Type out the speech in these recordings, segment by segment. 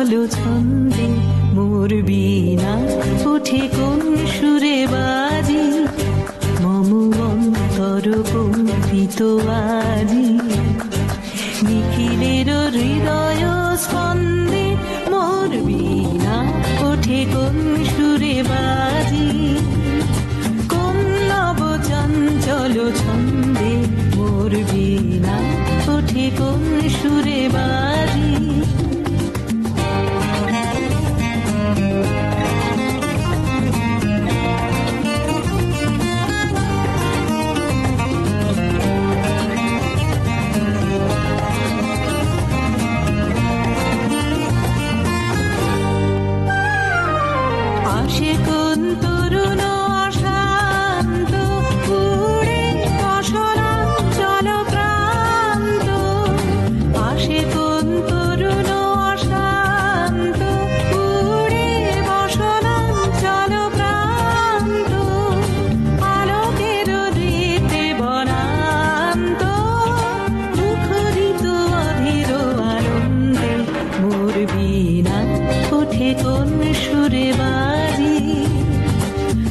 চঞ্চল ছন্দে মোর বীণা ওঠে কোন সুরে বাজি, মম অন্তর কম্পিত আজি। নিখিলের হৃদয় স্পন্দে মোর বীণা ওঠে কোন সুরে বাজি, কোন নব চঞ্চল ছন্দে মোর বীণা ওঠে কোন সুরে বাজি। কোন সুরে বাজি,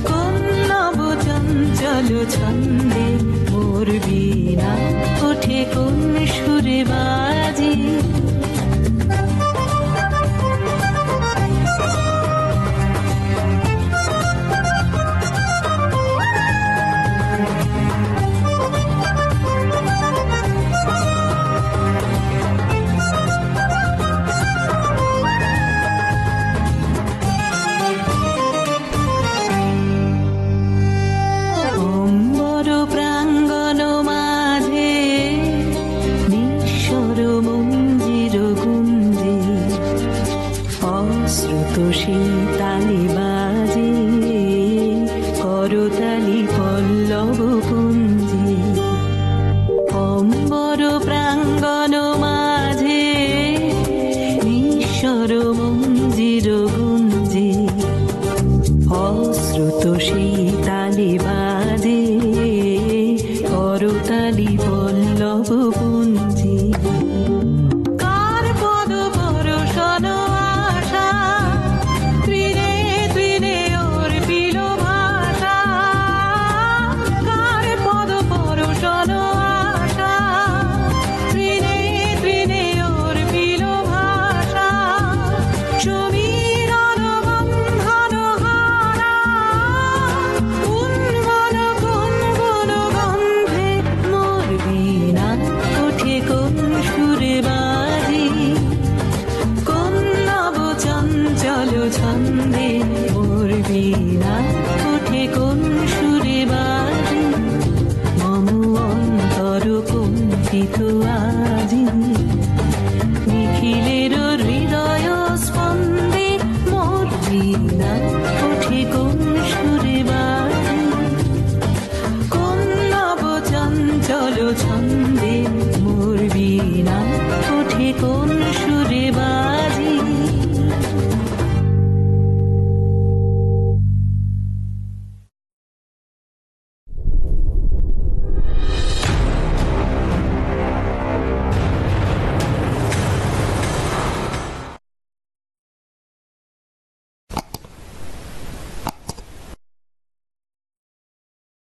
কোন নব চঞ্চল ছন্দে মোর বীণা ওঠে কোন সুরে বাজি। তালি বাজে করতালি পল্লব কুঞ্জে, অম্বর প্রাঙ্গণ মাঝে নিঃস্বর মঞ্জির গুঞ্জে, অশ্রুত সেই তালি বাজে করতালি পল্লব কুঞ্জে। ছন্দে মোর বীণা ওঠে কোন সুরে বাজি, মম অন্তর কম্পিত আজি। নিখিলের হৃদয় স্পন্দে মোর বীণা ওঠে কোন সুরে বাজি, কোন নব চঞ্চল ছন্দে মোর বীণা ওঠে কোন